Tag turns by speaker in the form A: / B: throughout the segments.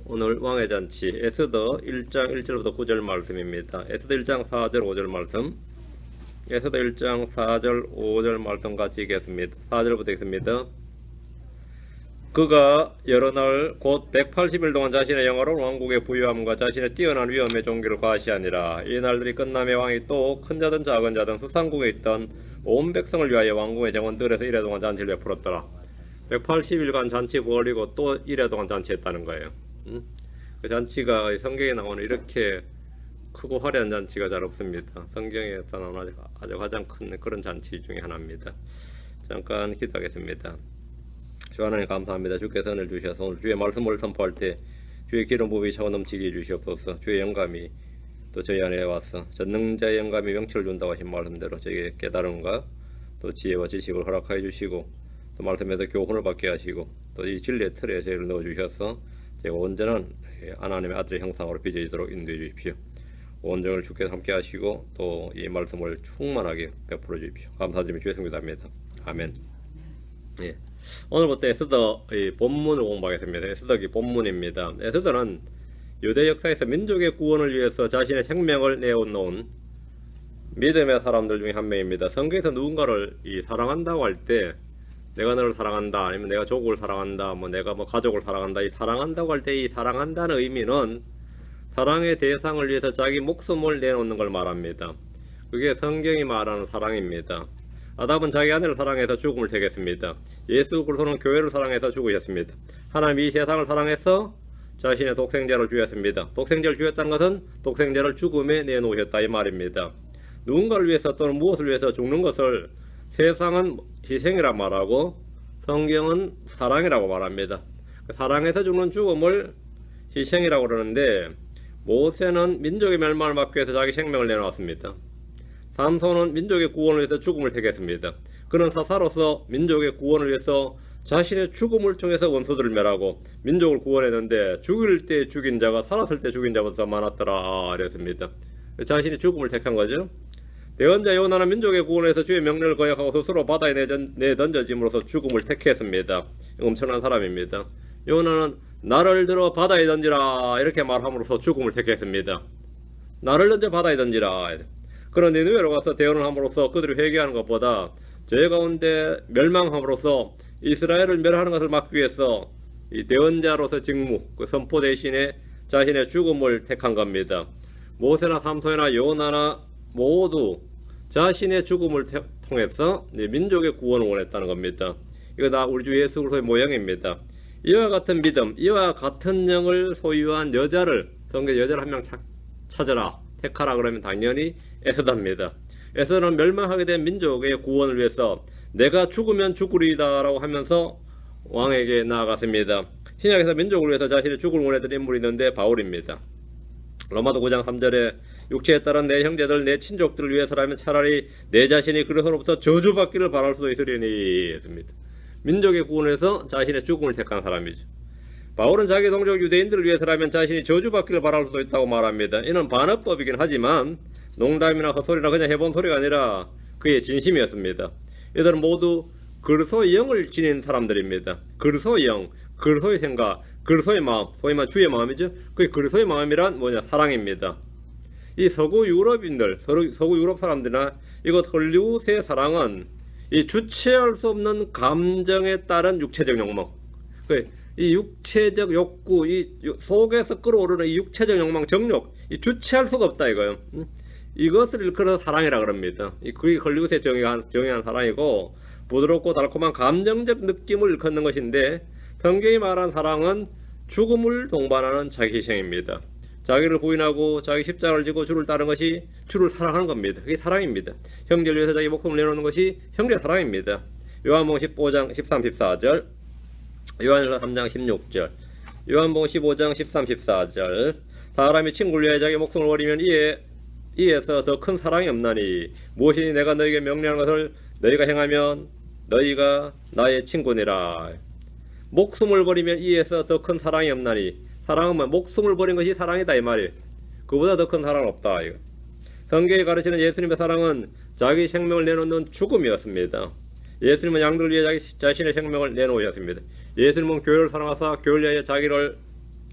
A: 오늘 왕의 잔치 에스더 1장 1절부터 9절 말씀입니다. 에스더 1장 4절 5절 말씀, 에스더 1장 4절 5절 말씀 같이 읽겠습니다. 4절부터 읽습니다. 그가 여러 날 곧 180일 동안 자신의 영화로운 왕국의 부유함과 자신의 뛰어난 위엄의 종기를 과시하니라. 이 날들이 끝남에 왕이 또 큰 자든 작은 자든 수상국에 있던 온 백성을 위하여 왕궁의 정원들에서 이래 동안 잔치를 베풀었더라. 180일간 잔치 벌이고 또 이래 동안 잔치했다는 거예요. 그 잔치가 성경에 나오는 이렇게 크고 화려한 잔치가 잘 없습니다. 성경에서 나오는 아주 가장 큰 그런 잔치 중에 하나입니다. 잠깐 기도하겠습니다. 주 하나님 감사합니다. 주께서 은혜를 주셔서 오늘 주의 말씀을 선포할 때 주의 기름 부음이 차고 넘치게 해주시옵소서. 주의 영감이 또 저희 안에 와서 전능자의 영감이 명철을 준다고 하신 말씀대로 저에게 깨달음과 또 지혜와 지식을 허락하여 주시고 또 말씀에서 교훈을 받게 하시고 또 이 진리의 틀에 저희를 넣어주셔서 제가 온전한 하나님의 아들의 형상으로 빚어지도록 인도해 주십시오. 온전을 주께서 함께 하시고 또 이 말씀을 충만하게 베풀어 주십시오. 감사드리며 주의 성도 합니다. 아멘. 예. 오늘부터 에스더 본문을 공부하겠습니다. 에스더기 본문입니다. 에스더는 유대 역사에서 민족의 구원을 위해서 자신의 생명을 내어놓은 믿음의 사람들 중에 한 명입니다. 성경에서 누군가를 사랑한다고 할 때 내가 너를 사랑한다, 아니면 내가 조국을 사랑한다, 내가 가족을 사랑한다, 이 사랑한다고 할 때 이 사랑한다는 의미는 사랑의 대상을 위해서 자기 목숨을 내놓는 걸 말합니다. 그게 성경이 말하는 사랑입니다. 아담은 자기 아내를 사랑해서 죽음을 택했습니다. 예수 그리스도는 교회를 사랑해서 죽으셨습니다. 하나님이 이 세상을 사랑해서 자신의 독생자를 주셨습니다. 독생자를 주셨다는 것은 독생자를 죽음에 내놓으셨다 이 말입니다. 누군가를 위해서 또는 무엇을 위해서 죽는 것을 세상은 희생이라 말하고 성경은 사랑이라고 말합니다. 사랑해서 죽는 죽음을 희생이라고 그러는데, 모세는 민족의 멸망을 막기 위해서 자기 생명을 내놓았습니다. 삼손은 민족의 구원을 위해서 죽음을 택했습니다. 그는 사사로서 민족의 구원을 위해서 자신의 죽음을 통해서 원수들을 멸하고 민족을 구원했는데, 죽일 때 죽인 자가 살았을 때 죽인 자보다 많았더라 이랬습니다. 자신이 죽음을 택한 거죠. 대언자 요나는 민족의 구원을 위해서 주의 명령을 거역하고 스스로 바다에 내던져짐으로써 죽음을 택했습니다. 엄청난 사람입니다. 요나는 나를 들어 바다에 던지라 이렇게 말함으로써 죽음을 택했습니다. 나를 던져 바다에 던지라. 그런 니느웨로 가서 대언을 함으로써 그들이 회개하는 것보다 죄 가운데 멸망함으로써 이스라엘을 멸하는 것을 막기 위해서 이 대언자로서 직무, 그 선포 대신에 자신의 죽음을 택한 겁니다. 모세나 삼손이나 요나나 모두 자신의 죽음을 통해서 민족의 구원을 원했다는 겁니다. 이거 다 우리 주 예수 그리스도의 모형입니다. 이와 같은 믿음, 이와 같은 영을 소유한 여자를, 성경 여자를 한 명 찾아라, 택하라 그러면 당연히 에스더입니다. 에스더는 멸망하게 된 민족의 구원을 위해서 내가 죽으면 죽으리다 라고 하면서 왕에게 나아갔습니다. 신약에서 민족을 위해서 자신의 죽음을 원했던 인물이 있는데 바울입니다. 로마서 9장 3절에 육체에 따른 내 형제들, 내 친족들을 위해서라면 차라리 내 자신이 그리스도로부터 저주받기를 바랄 수도 있으리니 했습니다. 민족의 구원을 위해서 자신의 죽음을 택한 사람이죠. 바울은 자기 동족 유대인들을 위해서라면 자신이 저주받기를 바랄 수도 있다고 말합니다. 이는 반어법이긴 하지만 농담이나 헛소리나 그냥 해본 소리가 아니라 그의 진심이었습니다. 이들은 모두 그리스도의 영을 지닌 사람들입니다. 그리스도의 영, 그리스도의 생각, 그리스도의 마음, 소위 말 주의 마음이죠. 그 그리스도의 마음이란 뭐냐? 사랑입니다. 이 서구 유럽인들, 서구 유럽 사람들이나 이것 헐리우드의 사랑은 이 주체할 수 없는 감정에 따른 육체적 욕망, 이 육체적 욕구, 이 속에서 끌어오르는 이 육체적 욕망, 정욕, 이 주체할 수가 없다 이거요. 이것을 일컬어서 사랑이라 그럽니다. 그게 헐리우드의 정의한 사랑이고, 부드럽고 달콤한 감정적 느낌을 일컫는 것인데, 성경이 말한 사랑은 죽음을 동반하는 자기 희생입니다. 자기를 부인하고 자기 십자가를 지고 주를 따르는 것이 주를 사랑하는 겁니다. 그게 사랑입니다. 형제를 위해서 자기 목숨을 내놓는 것이 형제 사랑입니다. 요한복음 15장 13, 14절, 요한일서 3장 16절, 요한복음 15장 13, 14절. 사람이 친구를 위해 자기 목숨을 버리면 이에서 더 큰 사랑이 없나니 무엇이니 내가 너에게 명령하는 것을 너희가 행하면 너희가 나의 친구니라. 목숨을 버리면 이에서 더 큰 사랑이 없나니, 사랑은 목숨을 버린 것이 사랑이다 이 말이에요. 그보다 더 큰 사랑은 없다 이거. 성경이 가르치는 예수님의 사랑은 자기 생명을 내놓는 죽음이었습니다. 예수님은 양들을 위해 자신의 생명을 내놓으셨습니다. 예수님은 교회를 사랑하사 교회를 위하여 자기를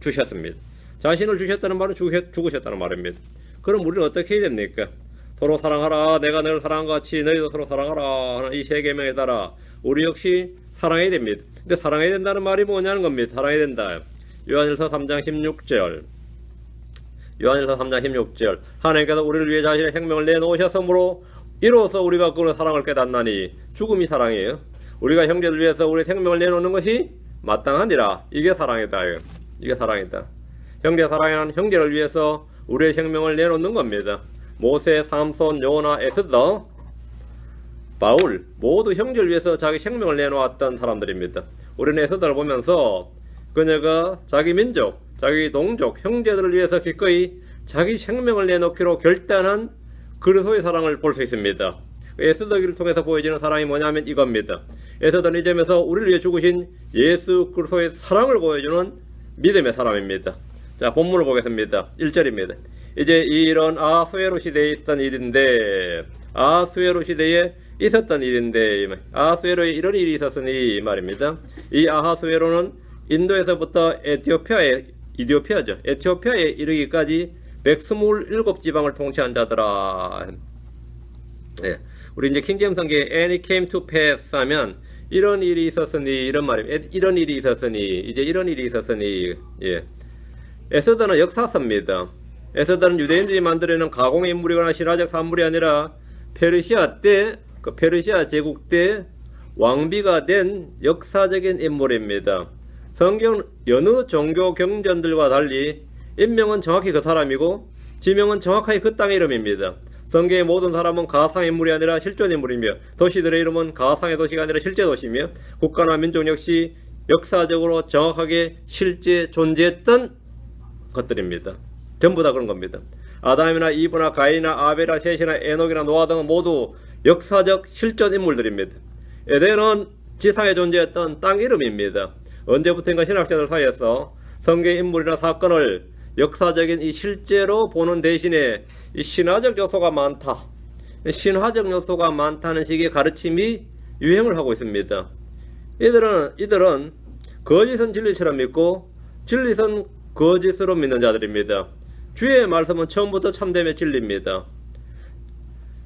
A: 주셨습니다. 자신을 주셨다는 말은 죽으셨다는 말입니다. 그럼 우리는 어떻게 해야 됩니까? 서로 사랑하라, 내가 너를 사랑한 것 같이 너희도 서로 사랑하라 하는 이 세 계명에 따라 우리 역시 사랑해야 됩니다. 근데 사랑해야 된다는 말이 뭐냐는 겁니다. 사랑해야 된다. 요한일서 3장 16절. 요한일서 3장 16절. 하나님께서 우리를 위해 자신의 생명을 내놓으셨으므로 이로써 우리가 그의 사랑을 깨닫나니. 죽음이 사랑이에요. 우리가 형제를 위해서 우리 생명을 내놓는 것이 마땅하니라. 이게 사랑이다. 이게 사랑이다. 형제 사랑이란 형제를 위해서 우리의 생명을 내놓는 겁니다. 모세, 삼손, 요나, 에스더, 바울 모두 형제를 위해서 자기 생명을 내놓았던 사람들입니다. 우리는 에스더를 보면서 그녀가 자기 민족, 자기 동족, 형제들을 위해서 기꺼이 자기 생명을 내놓기로 결단한 그리스도의 사랑을 볼 수 있습니다. 에스더기를 통해서 보여지는 사랑이 뭐냐면 이겁니다. 에스더는 이 점에서 우리를 위해 죽으신 예수 그리스도의 사랑을 보여주는 믿음의 사람입니다. 자, 본문을 보겠습니다. 1절입니다. 이제 이런 아하수에로 시대에 있던 일인데, 아하수에로 시대에 있었던 일인데, 아하수에로에 이런 일이 있었으니 이 말입니다. 이 아하수에로는 인도에서부터 이디오피아죠. 에티오피아에 이르기까지 127지방을 통치한 자더라. 예. 우리 이제 킹제임스 성경에 And it came to pass 하면 이런 일이 있었으니 이런 말입니다. 이런 일이 있었으니 이제 이런 일이 있었으니. 예. 에스더는 역사서입니다. 에스더는 유대인들이 만들어낸 가공의 인물이거나 신화적 산물이 아니라 페르시아 때, 그 페르시아 제국 때 왕비가 된 역사적인 인물입니다. 성경은 여느 종교 경전들과 달리 인명은 정확히 그 사람이고 지명은 정확하게 그 땅의 이름입니다. 성경의 모든 사람은 가상 인물이 아니라 실존 인물이며 도시들의 이름은 가상의 도시가 아니라 실제 도시며 국가나 민족 역시 역사적으로 정확하게 실제 존재했던 것들입니다. 전부 다 그런 겁니다. 아담이나 이브나 가인이나 아벨이나 셋이나 에녹이나 노아 등은 모두 역사적 실존 인물들입니다. 에덴은 지상에 존재했던 땅 이름입니다. 언제부터인가 신학자들 사이에서 성경 인물이나 사건을 역사적인 이 실제로 보는 대신에 이 신화적 요소가 많다. 신화적 요소가 많다는 식의 가르침이 유행을 하고 있습니다. 이들은 거짓은 진리처럼 믿고 진리는 거짓으로 믿는 자들입니다. 주의 말씀은 처음부터 참됨의 진리입니다.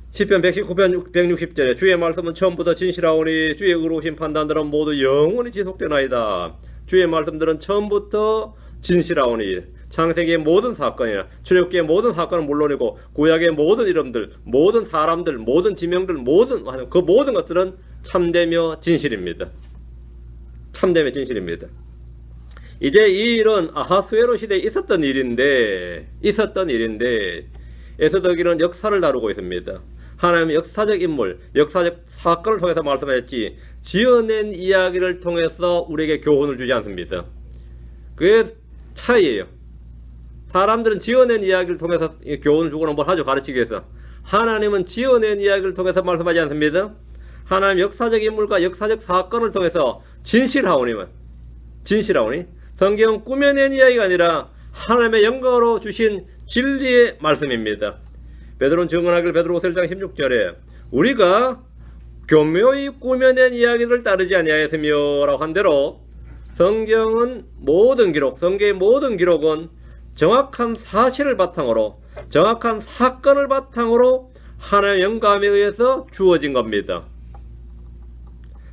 A: 시편 119편 160절에 주의 말씀은 처음부터 진실하오니 주의 의로우신 판단들은 모두 영원히 지속되나이다. 주의 말씀들은 처음부터 진실하오니 창세기의 모든 사건이나 출애굽기의 모든 사건은 물론이고 구약의 모든 이름들, 모든 사람들, 모든 지명들, 그 모든 것들은 참되며 진실입니다. 참되며 진실입니다. 이제 이 일은 아하수에로 시대에 있었던 일인데 에스더기는 역사를 다루고 있습니다. 하나님의 역사적 인물, 역사적 사건을 통해서 말씀하셨지 지어낸 이야기를 통해서 우리에게 교훈을 주지 않습니다. 그게 차이예요. 사람들은 지어낸 이야기를 통해서 교훈을 주고는 뭘 하죠. 가르치기 위해서. 하나님은 지어낸 이야기를 통해서 말씀하지 않습니다. 하나님 역사적 인물과 역사적 사건을 통해서 진실하오니 성경은 꾸며낸 이야기가 아니라 하나님의 영광으로 주신 진리의 말씀입니다. 베드로는 증언하길 베드로후서 1장 16절에 우리가 교묘히 꾸며낸 이야기를 따르지 아니하였으며 라고 한 대로 성경의 모든 기록은 정확한 사실을 바탕으로 정확한 사건을 바탕으로 하나님의 영감에 의해서 주어진 겁니다.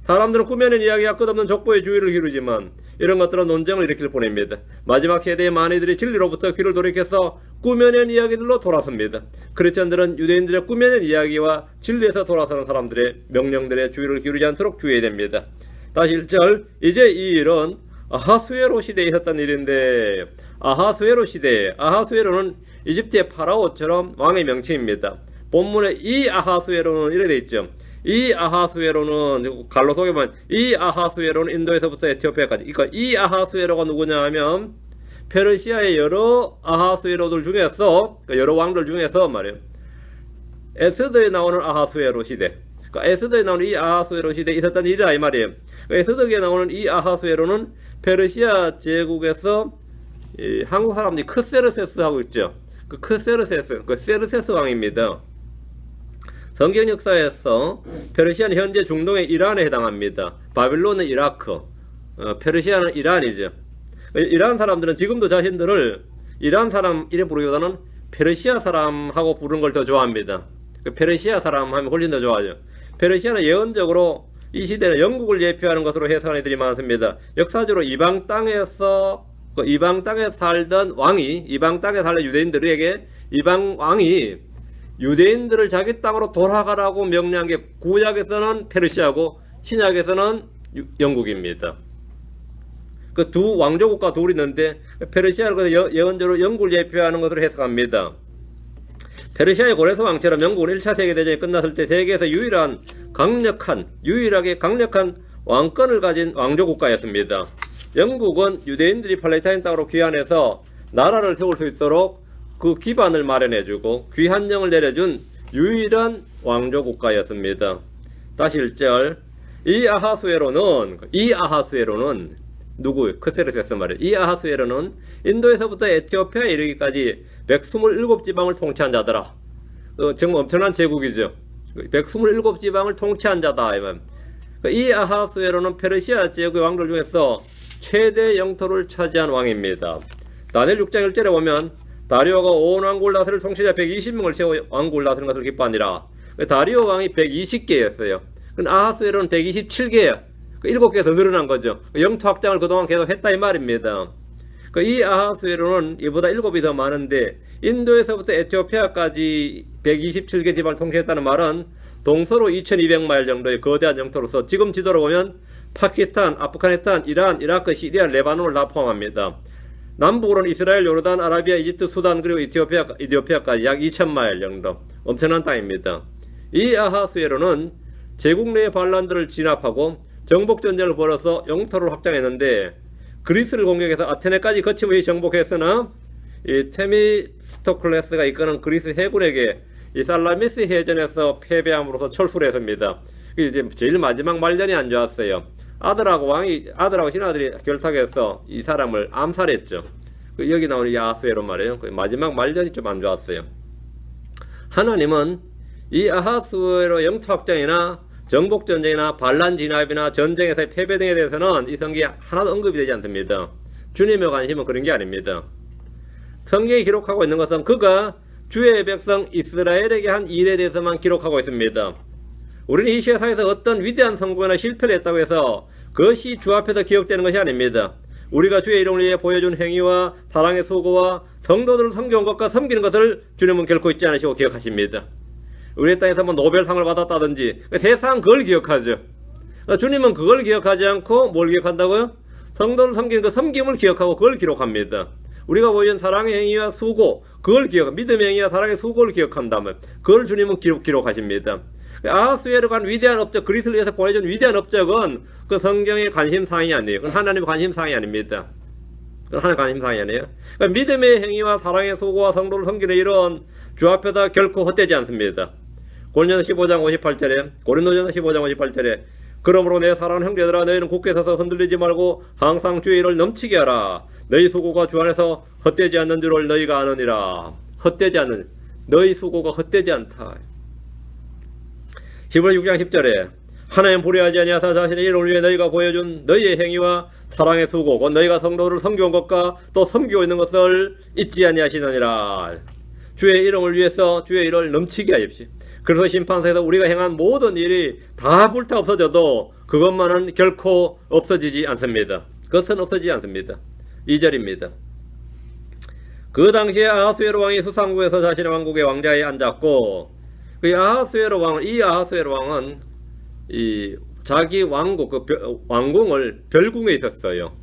A: 사람들은 꾸며낸 이야기가 끝없는 족보의 주의를 기울이지만 이런 것들은 논쟁을 일으킬 뿐입니다. 마지막 세대의 많이들이 진리로부터 귀를 돌이켜서 꾸며낸 이야기들로 돌아섭니다. 크리스천들은 유대인들의 꾸며낸 이야기와 진리에서 돌아서는 사람들의 명령들의 주의를 기울이지 않도록 주의해야 됩니다. 다시 1절 이제 이 일은 아하수에로 시대에 있었던 일인데 아하수에로는 이집트의 파라오처럼 왕의 명칭입니다. 본문에 이 아하수에로는 이래 돼 있죠. 이 아하수에로는 갈로 속에 보면 이 아하수에로는 인도에서부터 에티오피아까지. 그러니까 이 아하수에로가 누구냐 하면 페르시아의 여러 아하수에로들 중에서 여러 왕들 중에서 말이에요. 에스더에 나오는 아하수에로 시대. 그러니까 에스더에 나오는 이 아하수에로 시대에 있었던 일이라 이 말이에요. 그러니까 에스더에 나오는 이 아하수에로는 페르시아 제국에서 한국 사람들이 크세르세스 하고 있죠. 그 세르세스 왕입니다. 성경 역사에서 페르시아는 현재 중동의 이란에 해당합니다. 바빌론은 이라크, 페르시아는 이란이죠. 이란 사람들은 지금도 자신들을 이란 사람 이래 부르기보다는 페르시아 사람하고 부르는 걸 더 좋아합니다. 페르시아 사람 하면 훨씬 더 좋아하죠. 페르시아는 예언적으로 이 시대는 영국을 예표하는 것으로 해석하는 이들이 많습니다. 역사적으로 이방 땅에서 이방 땅에 살던 왕이, 이방 땅에 살던 유대인들에게 이방 왕이 유대인들을 자기 땅으로 돌아가라고 명령한 게 구약에서는 페르시아고 신약에서는 영국입니다. 그 두 왕조국가 둘이 있는데 페르시아를 예언적으로 영국을 예표하는 것으로 해석합니다. 페르시아의 고레스 왕처럼 영국은 1차 세계대전이 끝났을 때 세계에서 유일하게 강력한 왕권을 가진 왕조국가였습니다. 영국은 유대인들이 팔레스타인 땅으로 귀환해서 나라를 세울 수 있도록 그 기반을 마련해주고 귀환령을 내려준 유일한 왕조국가였습니다. 다시 1절. 이 아하수에로는 누구? 크세르세스 말이에요. 이 아하수에로는 인도에서부터 에티오피아에 이르기까지 127지방을 통치한 자더라. 정말 엄청난 제국이죠. 127지방을 통치한 자다. 이 아하수에로는 페르시아 제국의 왕들 중에서 최대 영토를 차지한 왕입니다. 다니엘 6장 1절에 보면 다리오가 온 왕국을 다스릴 통치자 120명을 세워 왕국을 다스린 것을 기뻐하니라. 다리오 왕이 120개였어요. 아하수에로는 127개예요. 7개 더 늘어난 거죠. 영토 확장을 그동안 계속 했다 이 말입니다. 이 아하수에로는 이보다 7이 더 많은데 인도에서부터 에티오피아까지 127개 지방을 통치했다는 말은 동서로 2200마일 정도의 거대한 영토로서 지금 지도로 보면 파키스탄, 아프가니스탄, 이란, 이라크, 시리아, 레바논을 다 포함합니다. 남북으로는 이스라엘, 요르단, 아라비아, 이집트, 수단 그리고 이디오피아까지 약 2000마일 정도 엄청난 땅입니다. 이 아하수에로는 제국 내의 반란들을 진압하고 정복전쟁을 벌여서 영토를 확장했는데 그리스를 공격해서 아테네까지 거침없이 정복했으나 이 테미스토클레스가 이끄는 그리스 해군에게 이 살라미스 해전에서 패배함으로써 철수를 했습니다. 이제 제일 마지막 말년이 안 좋았어요. 아들하고 신하들이 결탁해서 이 사람을 암살했죠. 여기 나오는 이 아하수에로 말이에요. 마지막 말년이 좀 안 좋았어요. 하나님은 이 아하수에로 영토 확장이나 정복전쟁이나 반란 진압이나 전쟁에서의 패배 등에 대해서는 이 성경에 하나도 언급이 되지 않습니다. 주님의 관심은 그런 게 아닙니다. 성경이 기록하고 있는 것은 그가 주의 백성 이스라엘에게 한 일에 대해서만 기록하고 있습니다. 우리는 이 세상에서 어떤 위대한 성공이나 실패를 했다고 해서 그것이 주 앞에서 기억되는 것이 아닙니다. 우리가 주의 이름을 위해 보여준 행위와 사랑의 수고와 성도들을 섬겨온 것과 섬기는 것을 주님은 결코 잊지 않으시고 기억하십니다. 우리 땅에서 뭐 노벨상을 받았다든지 세상 그걸 기억하죠. 주님은 그걸 기억하지 않고 뭘 기억한다고요? 성도를 섬기는 그 섬김을 기억하고 그걸 기록합니다. 우리가 보여준 사랑의 행위와 수고, 그걸 믿음의 행위와 사랑의 수고를 기억한다면 그걸 주님은 기록하십니다. 아하수에로 간 위대한 업적, 그리스를 위해서 보내준 위대한 업적은 그 성경의 관심사항이 아니에요. 그건 하나님의 관심사항이 아닙니다. 그건 하나님의 관심사항이 아니에요. 그러니까 믿음의 행위와 사랑의 수고와 성도를 섬기는 일은 주 앞에다 결코 헛되지 않습니다. 고린도전서 15장 58절에 그러므로 내 사랑하는 형제들아 너희는 굳게 서서 흔들리지 말고 항상 주의 일을 넘치게 하라. 너희 수고가 주 안에서 헛되지 않는 줄을 너희가 아느니라. 너희 수고가 헛되지 않다. 히브리 6장 10절에 하나님 불의하지 아니하사 자신의 이름을 위해 너희가 보여준 너희의 행위와 사랑의 수고 곧 너희가 성도를 섬겨온 것과 또 섬기고 있는 것을 잊지 아니하시느니라. 주의 이름을 위해서 주의 일을 넘치게 하십시오. 그래서 심판서에서 우리가 행한 모든 일이 다 불타 없어져도 그것만은 결코 없어지지 않습니다. 그것은 없어지지 않습니다. 2절입니다. 그 당시에 아하수에로 왕이 수상국에서 자신의 왕국의 왕좌에 앉았고 이 아하수에로 왕은 이 자기 왕국 왕궁을 별궁에 있었어요.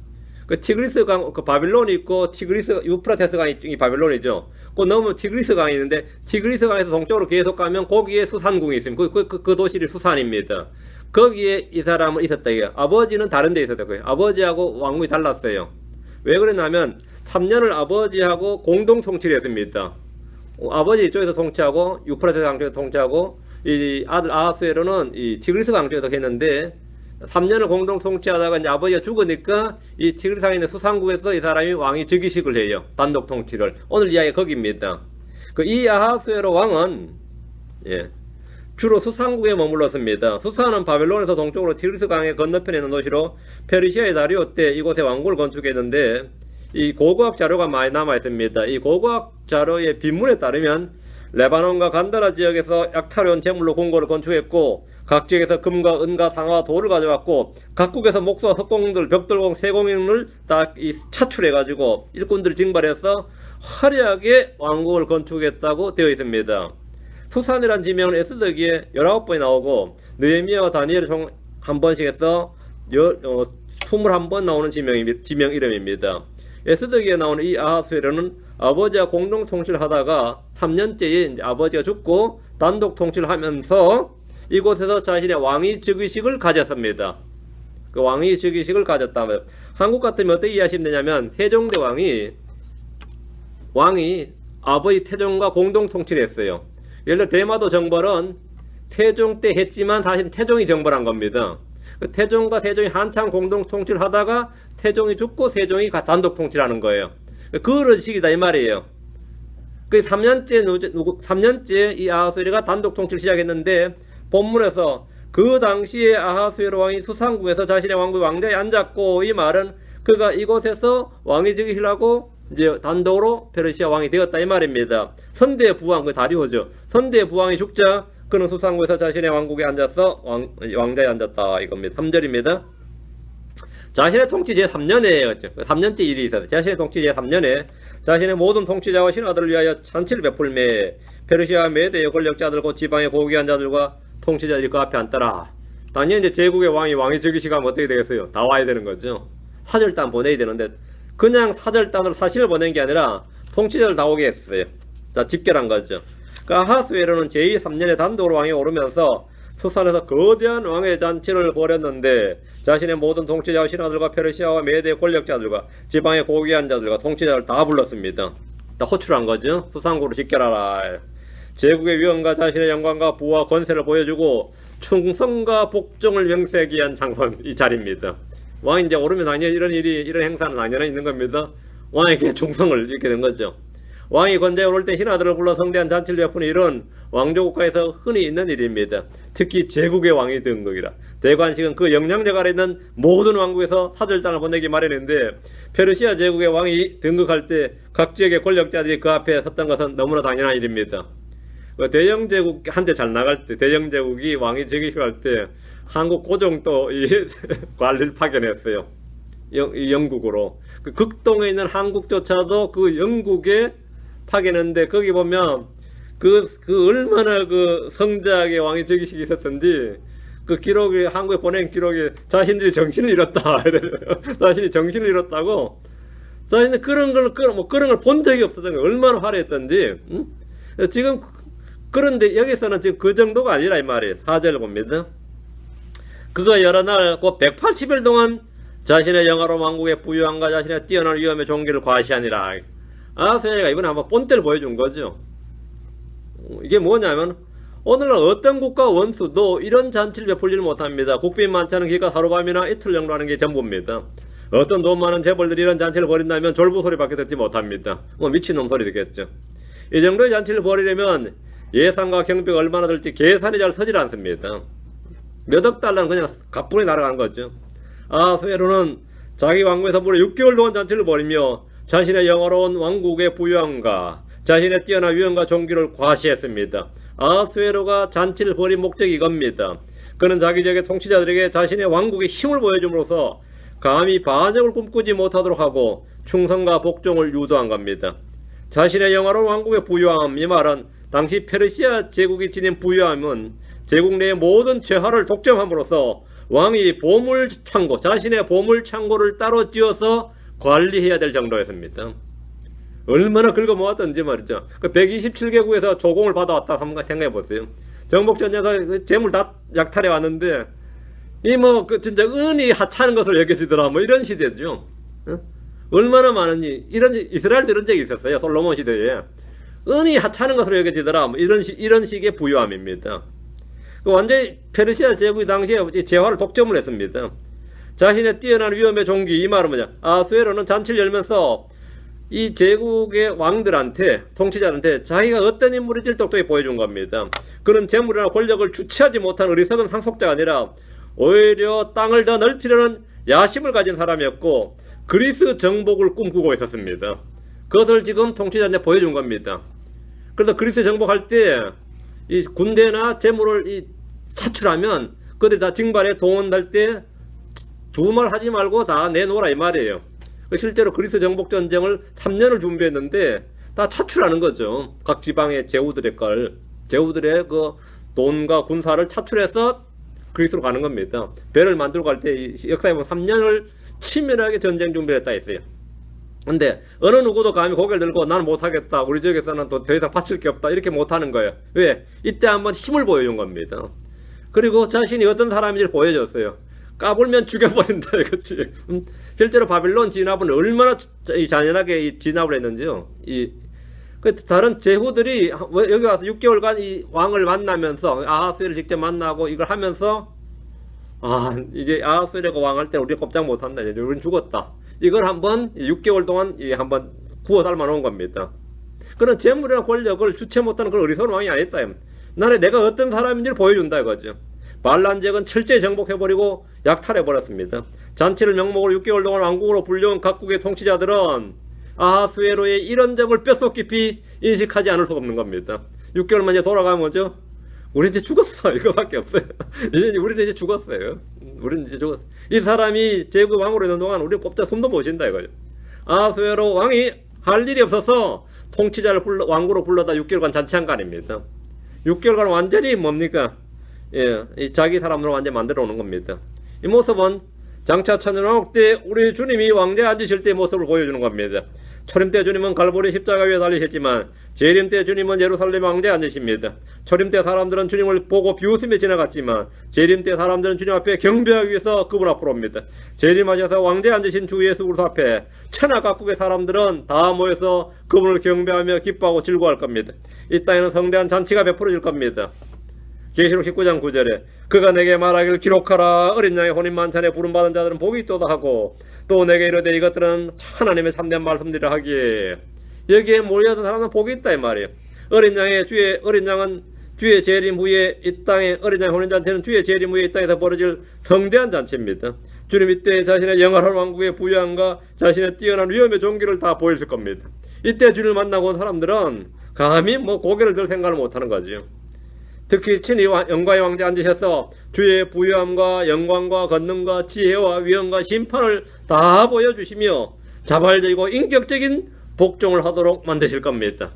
A: 그 티그리스 강, 바빌론이 있고 티그리스 유프라테스 강이 바빌론이죠. 그 넘으면 티그리스 강이 있는데 티그리스 강에서 동쪽으로 계속 가면 거기에 수산궁이 있습니다. 그 도시이 수산입니다. 거기에 이 사람은 있었다. 아버지는 다른 데 있었다. 아버지하고 왕궁이 달랐어요. 왜 그랬냐면 3년을 아버지하고 공동 통치를 했습니다. 아버지 이쪽에서 통치하고 유프라테스 강 쪽에서 통치하고 이 아들 아하수에로는 이 티그리스 강 쪽에서 했는데 3년을 공동 통치하다가 이제 아버지가 죽으니까 이 티그리스 강에 있는 수상국에서 이 사람이 왕이 즉위식을 해요. 단독 통치를. 오늘 이야기가 거기입니다. 이 아하수에로 왕은 주로 수산국에 머물렀습니다. 수산은 바벨론에서 동쪽으로 티그리스 강의 건너편에 있는 도시로 페르시아의 다리오 때 이곳에 왕국을 건축했는데 이 고고학 자료가 많이 남아 있습니다. 이 고고학 자료의 빈문에 따르면 레바논과 간다라 지역에서 약탈해온 제물로 궁궐을 건축했고 각 지역에서 금과 은과 상아와 돌을 가져왔고 각국에서 목수와 석공들, 벽돌공, 세공인을 다 차출해가지고 일꾼들을 징발해서 화려하게 왕국을 건축했다고 되어 있습니다. 수산이란 지명은 에스더기에 19번이 나오고 느헤미야와 다니엘이 총 한 번씩 해서 21번 나오는 지명 이름입니다. 에스더기에 나오는 이 아하수에로는 아버지와 공동 통치를 하다가 3년째에 아버지가 죽고 단독 통치를 하면서 이곳에서 자신의 왕위 즉위식을 가졌습니다. 그 왕위 즉위식을 가졌다면 한국 같으면 어떻게 이해하시면 되냐면 세종대 왕이 아버지 태종과 공동 통치를 했어요. 예를 들어 대마도 정벌은 태종 때 했지만 사실 태종이 정벌한 겁니다. 그 태종과 세종이 한참 공동 통치를 하다가 태종이 죽고 세종이 단독 통치를 하는 거예요. 그런 식이다 이 말이에요. 그 3년째 이 아하수에로가 단독 통치를 시작했는데 본문에서 그 당시에 아하수에로 왕이 수산국에서 자신의 왕자에 앉았고 이 말은 그가 이곳에서 왕위 즉위를 하고 이제 단독으로 페르시아 왕이 되었다 이 말입니다. 선대 부왕 그 다리오죠. 선대 부왕이 죽자 그는 수산국에서 자신의 왕국에 앉아서 왕자에 앉았다 이겁니다. 3절입니다. 자신의 통치 제3년에 3년째 일이 있었어요. 자신의 통치 제3년에 자신의 모든 통치자와 신하들을 위하여 잔치를 베풀매 페르시아 메대의 권력자들 곧 지방의 고귀한 자들과 통치자들이 그 앞에 앉더라. 당연히 이제 제국의 왕이 즉위식하면 어떻게 되겠어요? 다 와야 되는 거죠. 사절단 보내야 되는데 그냥 사절단으로 사신을 보낸 게 아니라 통치자를 다 오게 했어요. 자, 집결한 거죠. 그 아하수에로는 제3년에 단독으로 왕이 오르면서 수산에서 거대한 왕의 잔치를 벌였는데 자신의 모든 통치자와 신하들과 페르시아와 메대의 권력자들과 지방의 고귀한 자들과 통치자를 다 불렀습니다. 다 호출한 거죠. 수산국으로 집결하라. 제국의 위엄과 자신의 영광과 부와 권세를 보여주고 충성과 복종을 명세하기 위한 장소 이 자리입니다. 왕이 이제 오르면 당연히 이런 행사는 당연히 있는 겁니다. 왕에게 충성을 이렇게 된 거죠. 왕이 권좌에 오를 때 신하들을 불러 성대한 잔치를 베푸는 일은 왕조국가에서 흔히 있는 일입니다. 특히 제국의 왕이 등극이라. 대관식은 그 영향력 아래 있는 모든 왕국에서 사절단을 보내기 마련인데 페르시아 제국의 왕이 등극할 때 각 지역의 권력자들이 그 앞에 섰던 것은 너무나 당연한 일입니다. 대영제국 한때 잘 나갈 때 대영제국이 왕이 즉위할 때 한국 고종도 이 관리를 파견했어요. 영국으로. 그 극동에 있는 한국조차도 그 영국에 파견했는데 거기 보면 그 얼마나 그 성대하게 왕이 즉위식이 있었던지 그 기록이 한국에 보낸 기록이 자신들이 정신을 잃었다. 자신이 정신을 잃었다고. 자신이 그런 걸 본 적이 없었던 거예요. 얼마나 화려했던지. 응? 지금 그런데 여기서는 지금 그 정도가 아니라 이 말이에요. 4절을 봅니다. 그가 여러 날 곧 180일 동안 자신의 영화로운 왕국의 부유함과 자신의 뛰어난 위엄의 종기를 과시하니라. 아하수에로가 이번에 한번 본때를 보여준 거죠. 이게 뭐냐면 오늘날 어떤 국가 원수도 이런 잔치를 베풀지를 못합니다. 국빈 많지 않은 기가 하루밤이나 이틀 정도 하는 게 전부입니다. 어떤 돈 많은 재벌들이 이런 잔치를 벌인다면 졸부 소리밖에 듣지 못합니다. 미친놈 소리 듣겠죠. 이 정도의 잔치를 벌이려면 예산과 경비가 얼마나 들지 계산이 잘 서질 않습니다. 몇억 달러는 그냥 가뿐히 날아간 거죠. 아하수에로는 자기 왕국에서 무려 6개월 동안 잔치를 벌이며 자신의 영화로운 왕국의 부유함과 자신의 뛰어난 위엄과 종기를 과시했습니다. 아하수에로가 잔치를 벌인 목적이 이겁니다. 그는 자기 지역의 통치자들에게 자신의 왕국의 힘을 보여줌으로써 감히 반역을 꿈꾸지 못하도록 하고 충성과 복종을 유도한 겁니다. 자신의 영화로운 왕국의 부유함, 이 말은 당시 페르시아 제국이 지닌 부유함은 제국 내의 모든 재화를 독점함으로써 왕이 보물창고, 자신의 보물창고를 따로 지어서 관리해야 될 정도였습니다. 얼마나 긁어모았던지 말이죠. 그 127개국에서 조공을 받아왔다 한번 생각해보세요. 정복전쟁에서 재물 다 약탈해 왔는데 진짜 은이 하찮은 것으로 여겨지더라 이런 시대죠. 얼마나 많은지 이스라엘도 이런 적이 있었어요. 솔로몬 시대에 은이 하찮은 것으로 여겨지더라 이런 식의 부유함입니다. 완전히 페르시아 제국이 당시에 재화를 독점을 했습니다. 자신의 뛰어난 위엄의 종기, 이 말은 뭐냐? 아하수에로는 잔치를 열면서 이 제국의 왕들한테, 통치자한테 자기가 어떤 인물인지를 똑똑히 보여준 겁니다. 그는 재물이나 권력을 주체하지 못한 어리석은 상속자가 아니라 오히려 땅을 더 넓히려는 야심을 가진 사람이었고 그리스 정복을 꿈꾸고 있었습니다. 그것을 지금 통치자한테 보여준 겁니다. 그래서 그리스 정복할 때 이 군대나 재물을 차출하면 그들이 다 징발에 동원할 때 두 말 하지 말고 다 내놓으라 이 말이에요. 실제로 그리스 정복 전쟁을 3년을 준비했는데 다 차출하는 거죠. 각 지방의 제후들의 그 돈과 군사를 차출해서 그리스로 가는 겁니다. 배를 만들고 갈 때 역사에 보면 3년을 치밀하게 전쟁 준비를 했다 했어요. 근데 어느 누구도 감히 고개를 들고 나는 못하겠다, 우리 지역에서는 또 더 이상 바칠 게 없다 이렇게 못하는 거예요. 왜? 이때 한번 힘을 보여준 겁니다. 그리고 자신이 어떤 사람인지를 보여줬어요. 까불면 죽여버린다 이거지. 실제로 바빌론 진압은 얼마나 잔인하게 진압을 했는지요. 그 다른 제후들이 여기 와서 6개월간 이 왕을 만나면서 아하스웨를 직접 만나고 이걸 하면서 이제 아하스웨가 왕할 때 우리 꼼짝 못한다, 이제 우리는 죽었다, 이걸 한번 6개월 동안 한번 구워 삶아 놓은 겁니다. 그런 재물이나 권력을 주체 못하는 그런 어리석은 왕이 아니었어요. 나는 내가 어떤 사람인지를 보여준다 이거죠. 반란 지역은 철저히 정복해버리고 약탈해버렸습니다. 잔치를 명목으로 6개월 동안 왕국으로 불려온 각국의 통치자들은 아하스웨로의 이런 점을 뼛속 깊이 인식하지 않을 수가 없는 겁니다. 6개월만 이제 돌아가면 뭐죠? 우리 이제 죽었어, 이거밖에 없어요. 우리는 이제 죽었어요. 우리는 이제 죽었어. 이 사람이 제국 왕으로 있는 동안 우리 꼼짝 숨도 못 쉰다 이거죠. 아하스웨로 왕이 할 일이 없어서 통치자를 왕으로 불러다 6개월간 잔치한 거 아닙니다. 6개월간 완전히 뭡니까? 이 자기 사람으로 완전히 만들어 오는 겁니다. 이 모습은 장차 천년왕국 때 우리 주님이 왕좌에 앉으실 때의 모습을 보여주는 겁니다. 초림 때 주님은 갈보리 십자가 위에 달리셨지만 재림 때 주님은 예루살렘 왕좌에 앉으십니다. 초림 때 사람들은 주님을 보고 비웃으며 지나갔지만 재림 때 사람들은 주님 앞에 경배하기 위해서 그분 앞으로 옵니다. 재림하셔서 왕좌에 앉으신 주 예수 그리스도 앞에 천하 각국의 사람들은 다 모여서 그분을 경배하며 기뻐하고 즐거워할 겁니다. 이 땅에는 성대한 잔치가 베풀어질 겁니다. 계시록 19장 9절에 그가 내게 말하기를 기록하라, 어린 양의 혼인 만찬에 부름받은 자들은 복이 있도다 하고 또 내게 이르되 이것들은 하나님의 참된 말씀들이라 하기에 여기에 모여든 사람은 복이 있다 이 말이에요. 어린 양은 주의 재림 후에 이 땅에, 어린 양의 혼인 잔치는 주의 재림 후에 이 땅에서 벌어질 성대한 잔치입니다. 주님 이때 자신의 영원한 왕국의 부유함과 자신의 뛰어난 위엄의 존귀를 다 보여줄 겁니다. 이때 주님을 만나고 온 사람들은 감히 고개를 들 생각을 못하는 거죠. 특히 친히 영광의 왕좌에 앉으셔서 주의 부유함과 영광과 권능과 지혜와 위엄과 심판을 다 보여주시며 자발적이고 인격적인 복종을 하도록 만드실 겁니다.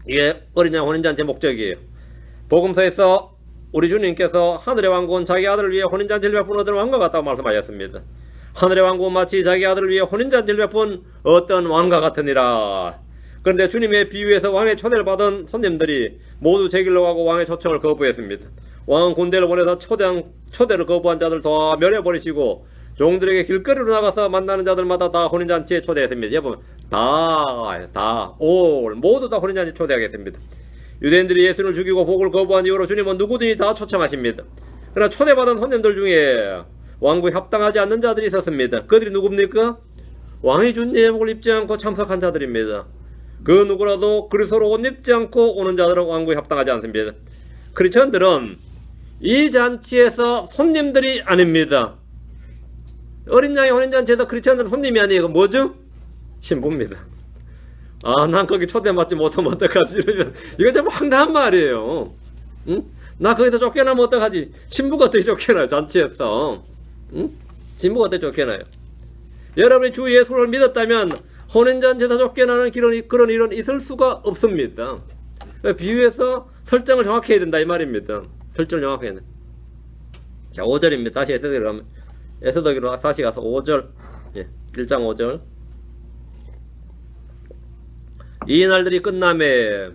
A: 이게 어린 양 혼인잔치의 목적이에요. 복음서에서 우리 주님께서 하늘의 왕국은 자기 아들을 위해 혼인잔치를 베푼 어떤 왕과 같다고 말씀하셨습니다. 하늘의 왕국은 마치 자기 아들을 위해 혼인잔치를 베푼 어떤 왕과 같으니라. 그런데 주님의 비유에서 왕의 초대를 받은 손님들이 모두 제 길로 가고 왕의 초청을 거부했습니다. 왕은 군대를 보내서 초대를 거부한 자들 다 멸해버리시고 종들에게 길거리로 나가서 만나는 자들마다 다 혼인잔치에 초대했습니다. 여러분, 모두 다 혼인잔치에 초대하겠습니다. 유대인들이 예수를 죽이고 복을 거부한 이후로 주님은 누구든지 다 초청하십니다. 그러나 초대받은 손님들 중에 왕국에 합당하지 않는 자들이 있었습니다. 그들이 누굽니까? 왕이 준 예복을 입지 않고 참석한 자들입니다. 그 누구라도 그리스도로 옷 입지 않고 오는 자들은 왕국에 합당하지 않습니다. 크리스천들은 이 잔치에서 손님들이 아닙니다. 어린 양의 혼인잔치에서 크리스천들은 손님이 아니에요. 뭐죠? 신부입니다. 난 거기 초대받지 못하면 어떡하지? 이거 참 황당한 말이에요. 응? 나 거기서 쫓겨나면 어떡하지? 신부가 어떻게 쫓겨나요? 잔치에서. 응? 신부가 어떻게 쫓겨나요? 여러분이 주 예수를 믿었다면 혼인잔치에서 쫓겨나는 그런 일은 있을 수가 없습니다. 비유해서 설정을 정확히 해야 된다 이 말입니다. 설정을 정확히 해야 된다. 자, 5절입니다. 다시 에스더기로 다시 가서 5절, 1장 5절. 이 날들이 끝남에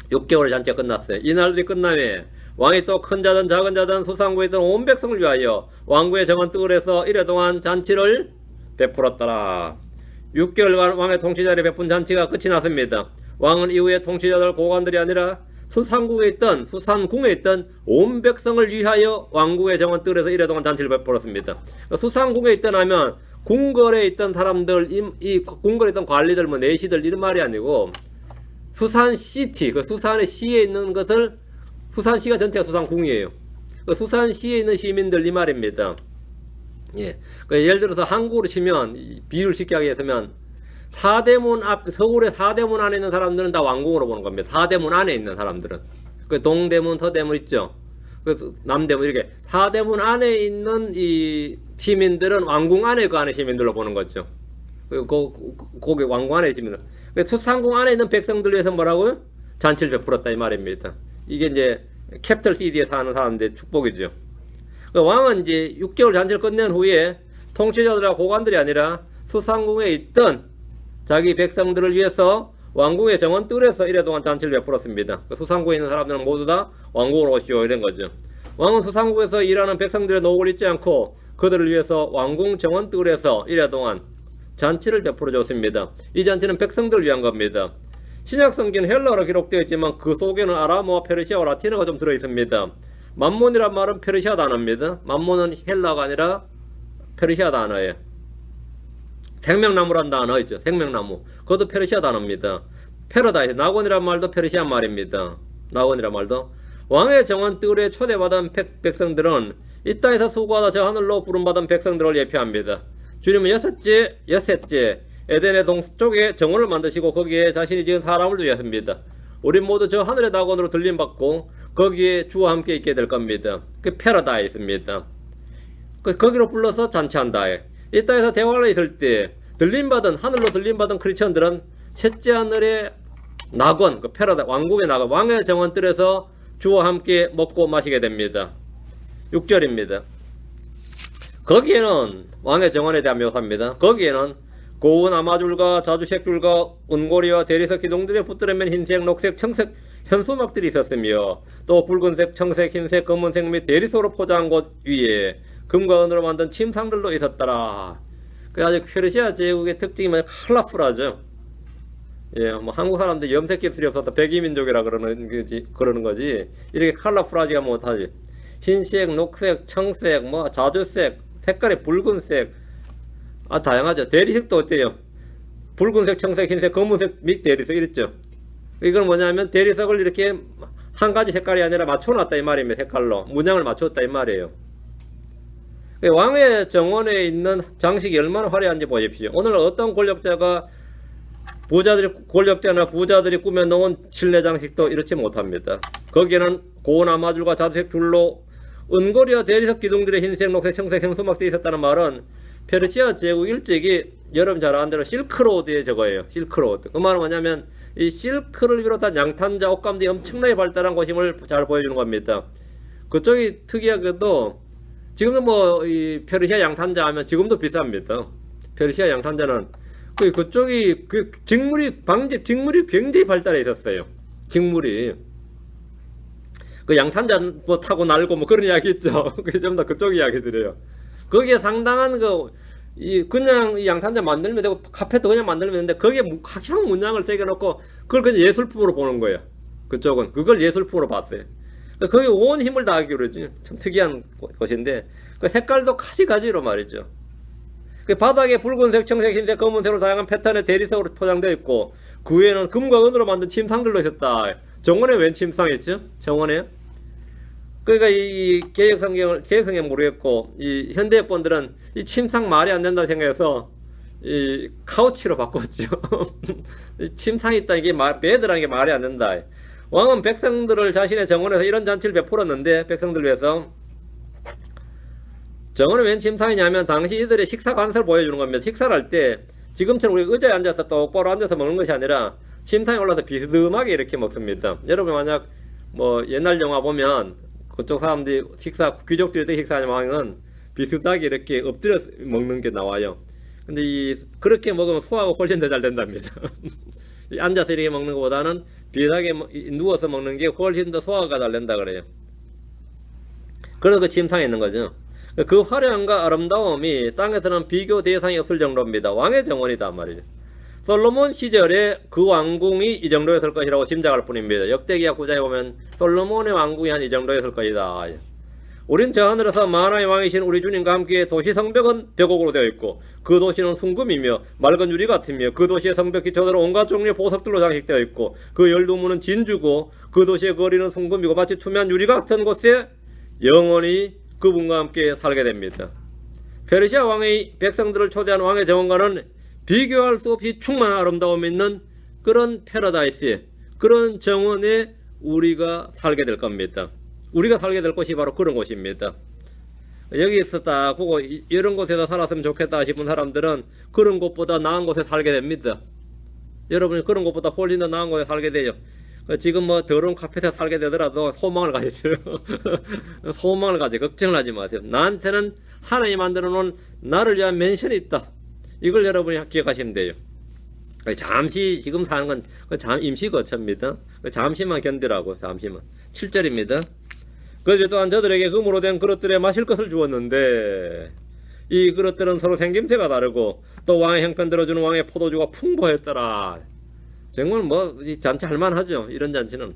A: 6개월의 잔치가 끝났어요. 이 날들이 끝남에 왕이 또 큰 자든 작은 자든 수상국에 있던 온 백성을 위하여 왕국의 정원 뜰에서 이래 동안 잔치를 베풀었더라. 6개월간 왕의 통치자를 베푼 잔치가 끝이 났습니다. 왕은 이후에 통치자들 고관들이 아니라 수상궁에 있던 온 백성을 위하여 왕국의 정원 뜰에서 이래 동안 잔치를 베풀었습니다. 수상궁에 있던 하면 궁궐에 있던 사람들, 이 궁궐에 있던 관리들, 뭐 내시들 이런 말이 아니고 수산시티, 그 수산의 시에 있는 것을, 수산시가 전체가 수산궁이에요. 그 수산시에 있는 시민들 이 말입니다. 예. 그 예를 들어서 한국으로 치면, 비유를 쉽게 하게 했으면 사대문 앞, 서울의 사대문 안에 있는 사람들은 다 왕궁으로 보는 겁니다. 사대문 안에 있는 사람들은. 그 동대문, 서대문 있죠. 그 남대문, 이렇게 사대문 안에 있는 이 시민들은 왕궁 안에 그 안에 시민들로 보는 거죠. 거기 왕궁 안에 시민들. 수상궁 안에 있는 백성들 위해서 뭐라고요? 잔치를 베풀었다 이 말입니다. 이게 이제 캐피털 시티에 사는 사람들의 축복이죠. 왕은 이제 6개월 잔치를 끝낸 후에 통치자들과 고관들이 아니라 수상궁에 있던 자기 백성들을 위해서 왕궁의 정원뜰에서 이래 동안 잔치를 베풀었습니다. 수상궁에 있는 사람들은 모두 다 왕궁으로 오시오 이런 거죠. 왕은 수상궁에서 일하는 백성들의 노고를 잊지 않고 그들을 위해서 왕궁 정원뜰에서 이래 동안 잔치를 베풀어 줬습니다. 이 잔치는 백성들을 위한 겁니다. 신약 성경 헬라어로 기록되어 있지만 그 속에는 아람어와 페르시아와 라틴어가 좀 들어 있습니다. 만몬이란 말은 페르시아 단어입니다. 만몬은 헬라가 아니라 페르시아 단어예요. 생명나무란 단어 있죠. 생명나무. 그것도 페르시아 단어입니다. 패러다이스, 낙원이란 말도 페르시아 말입니다. 낙원이란 말도. 왕의 정원뜰에 초대받은 백성들은 이 땅에서 수고하다 저 하늘로 부름받은 백성들을 예표합니다. 주님은 여섯째 에덴의 동쪽에 정원을 만드시고 거기에 자신이 지은 사람을 두셨습니다. 우리 모두 저 하늘의 낙원으로 들림받고 거기에 주와 함께 있게 될 겁니다. 그 패러다이스입니다. 거기로 불러서 잔치한다. 이 땅에서 대화를 있을 때 들림받은, 하늘로 들림받은 크리스천들은 셋째 하늘의 낙원, 그 패러다이스, 왕국의 낙원, 왕의 정원뜰에서 주와 함께 먹고 마시게 됩니다. 6절입니다. 거기에는 왕의 정원에 대한 묘사입니다. 거기에는 고운 아마줄과 자주색줄과 은고리와 대리석 기둥들에 붙들어 맨 흰색, 녹색, 청색 현수막들이 있었으며 또 붉은색, 청색, 흰색, 검은색 및 대리석으로 포장한 곳 위에 금과 은으로 만든 침상들도 있었더라. 그 아주 페르시아 제국의 특징이 컬러풀하죠. 예, 뭐 한국 사람들 염색 기술이 없어서 백이민족이라 그러는 거지. 이렇게 컬러풀하지가 못하지. 흰색, 녹색, 청색, 뭐 자주색, 색깔이 붉은색, 다양하죠. 대리석도 어때요? 붉은색, 청색, 흰색, 검은색 및 대리석 이랬죠. 이건 뭐냐면 대리석을 이렇게 한 가지 색깔이 아니라 맞춰놨다 이 말입니다. 색깔로 문양을 맞췄다 이 말이에요. 왕의 정원에 있는 장식이 얼마나 화려한지 보십시오. 오늘 어떤 권력자나 부자들이 꾸며놓은 실내 장식도 이렇지 못합니다. 거기에는 고운 아마줄과 자주색 줄로 은고리와 대리석 기둥들의 흰색, 녹색, 청색 현수막들이 있었다는 말은 페르시아 제국 일찍이 여러분 잘 아는 대로 실크로드의 저거예요. 실크로드. 그 말은 뭐냐면 이 실크를 비롯한 양탄자 옷감들이 엄청나게 발달한 곳임을 잘 보여주는 겁니다. 그쪽이 특이하게도 지금도 뭐 이 페르시아 양탄자 하면 지금도 비쌉니다. 페르시아 양탄자는 그쪽이 그 직물이 굉장히 발달해 있었어요. 직물이 그 양탄자 뭐 타고 날고 뭐 그런 이야기 있죠. 그게 좀 더 그쪽 이야기들이에요. 거기에 상당한 그냥 이 양탄자 만들면 되고 카펫도 그냥 만들면 되는데 거기에 각종 문양을 새겨놓고 그걸 그냥 예술품으로 보는 거예요. 그쪽은 그걸 예술품으로 봤어요. 거기 온 힘을 다하기로 그러지. 참 특이한 것인데 그 색깔도 가지가지로 말이죠. 그 바닥에 붉은색, 청색, 흰색, 검은색으로 다양한 패턴의 대리석으로 포장되어 있고 그 위에는 금과 은으로 만든 침상들로 있었다. 정원에 웬 침상이 있죠? 정원에. 그러니까 이 개혁성경 모르겠고 이 현대분들은 이 침상 말이 안 된다고 생각해서 이 카우치로 바꿨죠. 이 침상이 있다 이게 베드라는 게 말이 안 된다. 왕은 백성들을 자신의 정원에서 이런 잔치를 베풀었는데 백성들 위해서 정원에 웬 침상이냐면 당시 이들의 식사 관습을 보여주는 겁니다. 식사를 할 때 지금처럼 우리 의자에 앉아서 똑바로 앉아서 먹는 것이 아니라 침상에 올라서 비스듬하게 이렇게 먹습니다. 여러분 만약 뭐 옛날 영화 보면 그쪽 사람들이 귀족들이 어떻게 식사하냐면 왕은 비슷하게 이렇게 엎드려 먹는 게 나와요. 근데 그렇게 먹으면 소화가 훨씬 더 잘 된답니다. 앉아서 이렇게 먹는 것보다는 비슷하게 누워서 먹는 게 훨씬 더 소화가 잘 된다 그래요. 그래서 그 침상에 있는 거죠. 그 화려함과 아름다움이 땅에서는 비교 대상이 없을 정도입니다. 왕의 정원이다 말이죠. 솔로몬 시절에 그 왕궁이 이 정도였을 것이라고 짐작할 뿐입니다. 역대기야 9장에 보면 솔로몬의 왕궁이 한 이 정도였을 것이다. 우린 저 하늘에서 만화의 왕이신 우리 주님과 함께 도시 성벽은 벽옥으로 되어 있고 그 도시는 순금이며 맑은 유리 같으며 그 도시의 성벽 기초대로 온갖 종류의 보석들로 장식되어 있고 그 12문은 진주고 그 도시의 거리는 순금이고 마치 투명한 유리 같은 곳에 영원히 그분과 함께 살게 됩니다. 페르시아 왕의 백성들을 초대한 왕의 정원과는 비교할 수 없이 충만한 아름다움이 있는 그런 패러다이스에, 그런 정원에 우리가 살게 될 겁니다. 우리가 살게 될 곳이 바로 그런 곳입니다. 여기서 딱 보고 이런 곳에서 살았으면 좋겠다 싶은 사람들은 그런 곳보다 나은 곳에 살게 됩니다. 여러분이 그런 곳보다 훨씬 더 나은 곳에 살게 돼요. 지금 뭐 더러운 카펫에 살게 되더라도 소망을 가지세요. 소망을 가지, 걱정을 하지 마세요. 나한테는 하나님이 만들어 놓은 나를 위한 맨션이 있다. 이걸 여러분이 기억하시면 돼요. 잠시 지금 사는 건 임시거처입니다. 잠시만 견디라고. 잠시만. 7절입니다. 그들 또한 저들에게 금으로 된 그릇들에 마실 것을 주었는데 이 그릇들은 서로 생김새가 다르고 또 왕의 형편대로 주는 왕의 포도주가 풍부했더라. 정말 뭐 잔치 할만하죠. 이런 잔치는.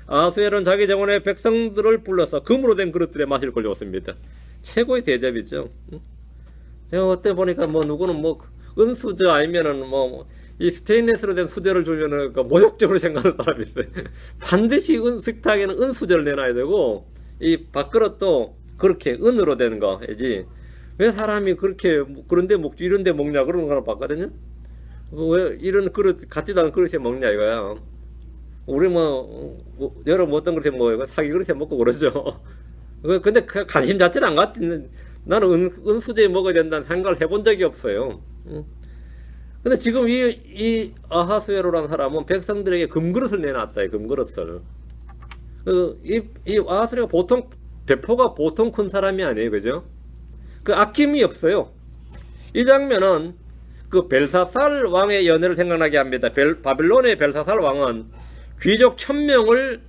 A: 아하수에로는 자기 정원의 백성들을 불러서 금으로 된 그릇들에 마실 걸 줬습니다. 최고의 대접이죠. 제가 그때 보니까 뭐 누구는 뭐 은수저 아니면은 뭐 이 스테인레스로 된 수저를 주면은 모욕적으로 생각하는 사람이 있어요. 반드시 식탁에는 은수저를 내놔야 되고 이 밥그릇도 그렇게 은으로 된 거지. 왜 사람이 그렇게 그런데 먹지 이런데 먹냐 그런 걸 봤거든요. 왜 이런 그릇 같지도 않은 그릇에 먹냐 이거야. 우리 뭐 여러분 어떤 그릇에 먹어요? 사기 그릇에 먹고 그러죠. 근데 그 관심 자체는 안 갖지. 나는 은수저에 먹어야 된다는 생각을 해본 적이 없어요. 근데 지금 이 아하수에로라는 사람은 백성들에게 금그릇을 내놨다. 금그릇을. 이 아하수에로가 보통 배포가 보통 큰 사람이 아니에요. 그죠? 그 아낌이 없어요. 이 장면은 그 벨사살 왕의 연애를 생각나게 합니다. 바빌론의 벨사살 왕은 귀족 1000명을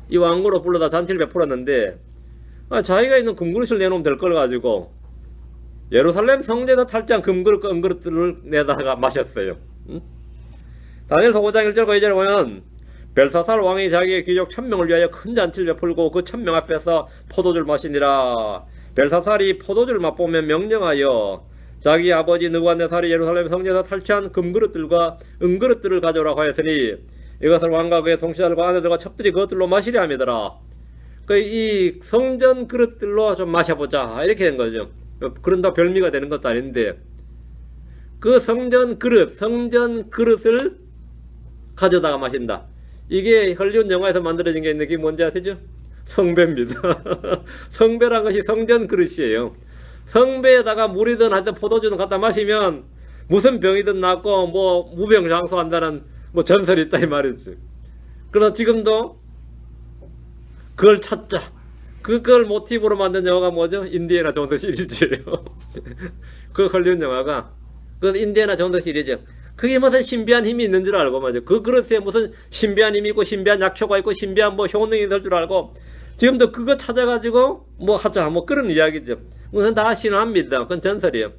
A: 이 왕으로 불러다 잔치를 베풀었는데 자기가 있는 금그릇을 내놓으면 될 걸 가지고 예루살렘 성전에서 탈취한 금그릇들을 내다가 마셨어요. 다니엘서 5장 1절과 2절에 보면 벨사살 왕이 자기의 귀족 1000명을 위하여 큰 잔치를 베풀고 그 1000명 앞에서 포도주를 마시니라. 벨사살이 포도주를 맛보면 명령하여 자기 아버지 느부갓네살이 예루살렘 성전에서 탈취한 금그릇들과 은그릇들을 가져오라고 하였으니 이것을 왕과 그의 통치자들과 아내들과 첩들이 그것들로 마시려 함이더라. 이 성전 그릇들로 좀 마셔보자 이렇게 된 거죠. 그런다 별미가 되는 것도 아닌데 그 성전 그릇을 가져다가 마신다. 이게 헐리우드 영화에서 만들어진 게 있는 게 뭔지 아시죠? 성배입니다. 성배란 것이 성전 그릇이에요. 성배에다가 물이든 하여튼 포도주든 갖다 마시면 무슨 병이든 낫고 뭐 무병장수한다는 뭐 전설이 있다 이 말이지. 그래서 지금도 그걸 찾자. 그걸 모티브로 만든 영화가 뭐죠? 인디애나 존스 시리즈예요. 그 헐리우드 영화가 그 인디애나 존스 시리즈. 그게 무슨 신비한 힘이 있는 줄 알고 말이죠. 그 그릇에 무슨 신비한 힘이 있고 신비한 약효가 있고 신비한 뭐 효능이 있을 줄 알고 지금도 그거 찾아가지고 뭐 하자 뭐 그런 이야기죠. 그건 다 신화입니다. 그건 전설이에요.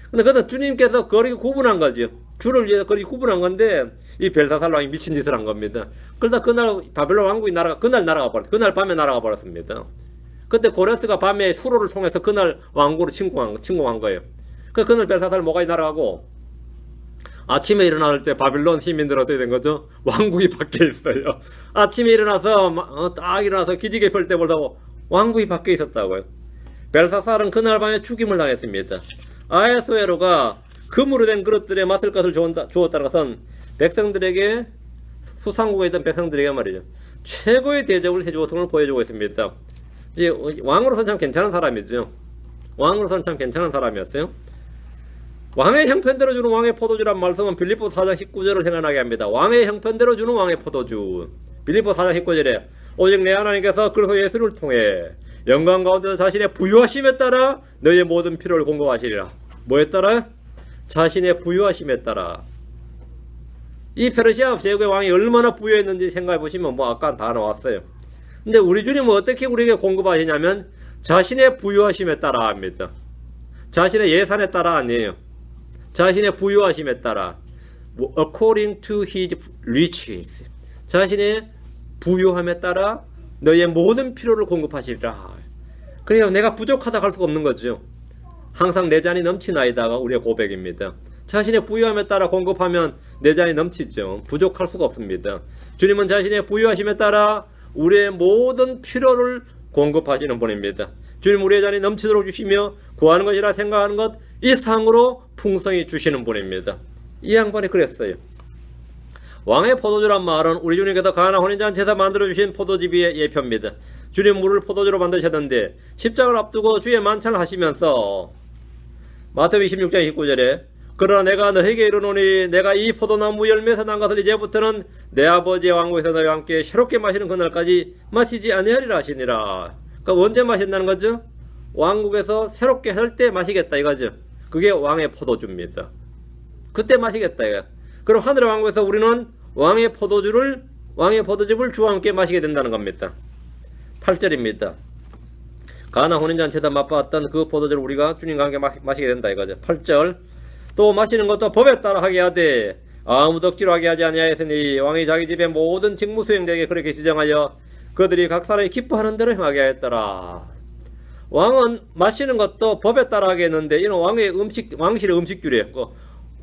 A: 근데 그건 주님께서 그렇게 구분한 거죠. 주를 위해서 그렇게 구분한 건데 이 벨사살 왕이 미친 짓을 한 겁니다. 그러다 그날 바벨론 왕국이 그날 날아가 버렸어요. 그날 밤에 날아가 버렸습니다. 그때 고레스가 밤에 수로를 통해서 그날 왕국으로 침공한 거예요. 그날 벨사살 모가지 날아가고 아침에 일어날 때 바빌론 시민들 어떻게 된 거죠? 왕국이 밖에 있어요. 아침에 일어나서 딱 일어나서 기지개 펼 때 보다고 왕국이 밖에 있었다고요. 벨사살은 그날 밤에 죽임을 당했습니다. 아하수에로가 금으로 된 그릇들에 마실 것을 주었다는 것은 백성들에게 수상국에 있던 백성들에게 말이죠. 최고의 대접을 해주었음을 보여주고 있습니다. 이제 왕으로서는 참 괜찮은 사람이죠. 왕으로서는 참 괜찮은 사람이었어요. 왕의 형편대로 주는 왕의 포도주란 말씀은 빌립보 4장 19절을 생각나게 합니다. 왕의 형편대로 주는 왕의 포도주. 빌립보 4장 19절에 오직 내 하나님께서 그리스도 예수를 통해 영광 가운데서 자신의 부유하심에 따라 너희의 모든 필요를 공급하시리라. 뭐에 따라? 자신의 부유하심에 따라. 이 페르시아 제국의 왕이 얼마나 부유했는지 생각해 보시면 뭐 아까 다 나왔어요. 근데 우리 주님은 어떻게 우리에게 공급하시냐면 자신의 부유하심에 따라 합니다. 자신의 예산에 따라 아니에요. 자신의 부유하심에 따라 according to his riches. 자신의 부유함에 따라 너희의 모든 필요를 공급하시리라. 그래요. 내가 부족하다 할 수가 없는 거죠. 항상 내 잔이 넘치나이다가 우리의 고백입니다. 자신의 부유함에 따라 공급하면 내 잔이 넘치죠. 부족할 수가 없습니다. 주님은 자신의 부유하심에 따라 우리의 모든 필요를 공급하시는 분입니다. 주님 우리의 잔이 넘치도록 주시며 구하는 것이라 생각하는 것 이상으로 풍성히 주시는 분입니다. 이 양반이 그랬어요. 왕의 포도주란 말은 우리 주님께서 가나 혼인잔치에서 만들어주신 포도즙의 예표입니다. 주님 물을 포도주로 만드셨는데 십자가를 앞두고 주의 만찬을 하시면서 마태복음 26장 29절에 그러나 내가 너에게 이르노니 내가 이 포도나무 열매에서 난 것을 이제부터는 내 아버지의 왕국에서 너희와 함께 새롭게 마시는 그날까지 마시지 아니하리라 하시니라. 그러니까 언제 마신다는 거죠? 왕국에서 새롭게 할 때 마시겠다 이거죠. 그게 왕의 포도주입니다. 그때 마시겠다 이거야. 그럼 하늘의 왕국에서 우리는 왕의 포도즙을 주와 함께 마시게 된다는 겁니다. 8절입니다. 가나 혼인잔치에다 맛봤던 그 포도주를 우리가 주님과 함께 마시게 된다 이거죠. 8절 또 마시는 것도 법에 따라 하게 하되 아무도 억지로 하게 하지 아니하였으니 왕이 자기 집의 모든 직무 수행자에게 그렇게 지정하여 그들이 각 사람이 기뻐하는 대로 행하게 하였더라. 왕은 마시는 것도 법에 따라 하게 했는데 이는 왕실의 음식규례였고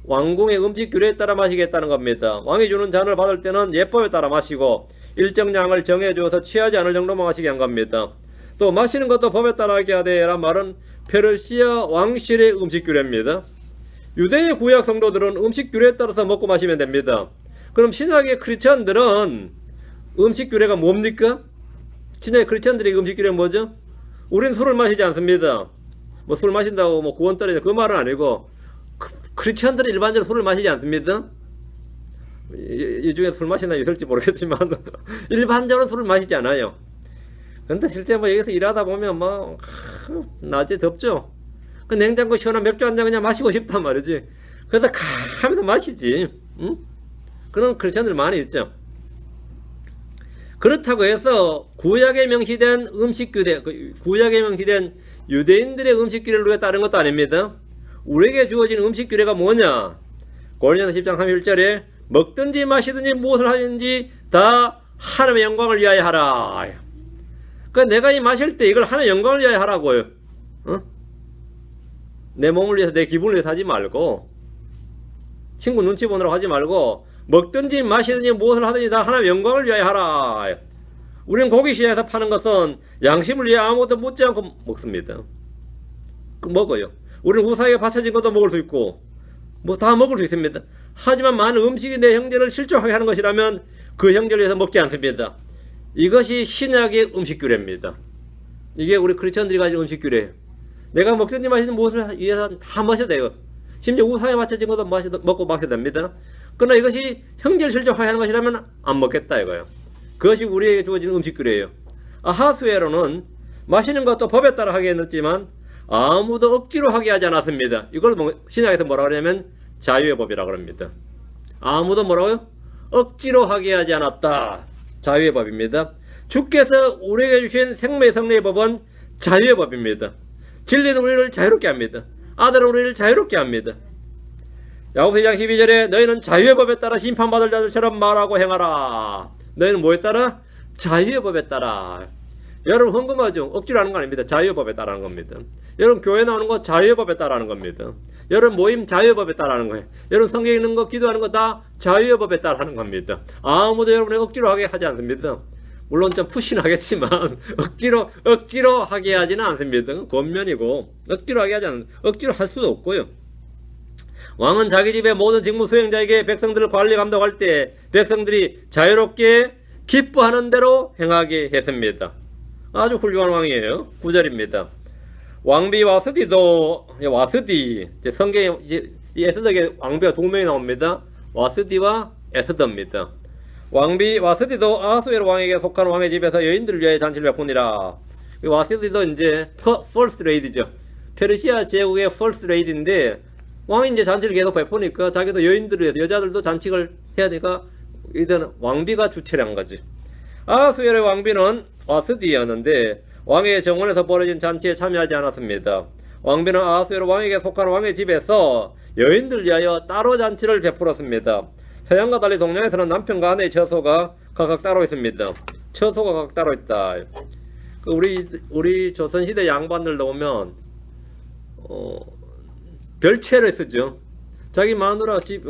A: 왕궁의 음식규례에 따라 마시겠다는 겁니다. 왕이 주는 잔을 받을 때는 예법에 따라 마시고 일정 양을 정해주어서 취하지 않을 정도만 마시게 한 겁니다. 또 마시는 것도 법에 따라 하게 하되 라는 말은 페르시아 왕실의 음식규례입니다. 유대의 구약 성도들은 음식규례에 따라서 먹고 마시면 됩니다. 그럼 신약의 크리스천들은 음식규례가 뭡니까? 신약의 크리스천들의 음식규례는 뭐죠? 우린 술을 마시지 않습니다. 뭐 술 마신다고 뭐 구원 떨어져 그 말은 아니고 크리스천들은 일반적으로 술을 마시지 않습니다. 이 중에 술 마시나 있을지 모르겠지만 일반적으로 술을 마시지 않아요. 근데 실제 뭐 여기서 일하다 보면 뭐 낮에 덥죠. 그 냉장고 시원한 맥주 한 잔 그냥 마시고 싶단 말이지. 그래서 하면서 마시지. 응? 그런 크리스천들 많이 있죠. 그렇다고 해서 구약에 명시된 음식규례, 구약에 명시된 유대인들의 음식규례를 우리가 따른 것도 아닙니다. 우리에게 주어진 음식규례가 뭐냐? 고린도서 10장 31절에 먹든지 마시든지 무엇을 하든지 다 하나님의 영광을 위하여 하라. 그러니까 내가 이 마실 때 이걸 하나님의 영광을 위하여 하라고요. 어? 내 몸을 위해서 내 기분을 위해서 하지 말고 친구 눈치 보느라고 하지 말고 먹든지 마시든지 무엇을 하든지 다 하나님의 영광을 위하여 하라. 우리는 고기 시장에서 파는 것은 양심을 위해 아무것도 묻지 않고 먹습니다. 먹어요. 우리는 우사에게 바쳐진 것도 먹을 수 있고 뭐 다 먹을 수 있습니다. 하지만 많은 음식이 내 형제를 실족하게 하는 것이라면 그 형제를 위해서 먹지 않습니다. 이것이 신약의 음식규례입니다. 이게 우리 크리스천들이 가진 음식규례예요. 내가 먹든지 마시든 무엇을 위해서 다 마셔도 돼요. 심지어 우사에 맞춰진 것도 먹고 마셔도 됩니다. 그러나 이것이 형제를 실족하게 하는 것이라면 안 먹겠다 이거예요. 그것이 우리에게 주어진 음식규례예요. 아하수에로는 마시는 것도 법에 따라 하게 했지만 아무도 억지로 하게 하지 않았습니다. 이걸 신약에서 뭐라고 하냐면 자유의 법이라고 합니다. 아무도 뭐라고요? 억지로 하게 하지 않았다. 자유의 법입니다. 주께서 우리에게 주신 생명의 성례의 법은 자유의 법입니다. 진리는 우리를 자유롭게 합니다. 아들은 우리를 자유롭게 합니다. 야고보서 2장 12절에 너희는 자유의 법에 따라 심판받을 자들처럼 말하고 행하라. 너희는 뭐에 따라? 자유의 법에 따라. 여러분 헌금하죠? 억지로 하는 거 아닙니다. 자유의 법에 따라하는 겁니다. 여러분 교회 나오는 거 자유의 법에 따라하는 겁니다. 여러분 모임 자유의 법에 따라하는 거예요. 여러분 성경 읽는 거 기도하는 거 다 자유의 법에 따라하는 겁니다. 아무도 여러분의 억지로 하게 하지 않습니다. 물론 좀 푸신하겠지만 억지로 하게 하지는 않습니다. 권면이고 억지로 하게 하지 않습니다. 억지로 할 수도 없고요. 왕은 자기 집의 모든 직무 수행자에게 백성들을 관리 감독할 때 백성들이 자유롭게 기뻐하는 대로 행하게 했습니다. 아주 훌륭한 왕이에요. 9절입니다. 왕비 와스디 성경에 이 에스더에게 왕비가 두 명이 나옵니다. 와스디와 에스더입니다. 왕비 와스디도 아하수에로 왕에게 속한 왕의 집에서 여인들을 위하여 잔치를 베푸니라. 와스디도 이제 퍼스트 레이디죠. 페르시아 제국의 퍼스트 레이디인데 왕이 이제 잔치를 계속 베푸니까 자기도 여인들을 위해서 여자들도 잔치를 해야 되니까 이제는 왕비가 주최를 한 거지. 아하수에로의 왕비는 와스디였는데 왕의 정원에서 벌어진 잔치에 참여하지 않았습니다. 왕비는 아하수에로 왕에게 속한 왕의 집에서 여인들을 위하여 따로 잔치를 베풀었습니다. 서양과 달리 동양에서는 남편과 아내의 처소가 각각 따로 있습니다. 처소가 각각 따로 있다. 그 우리 조선시대 양반들 보면 별채를 쓰죠. 자기 마누라 집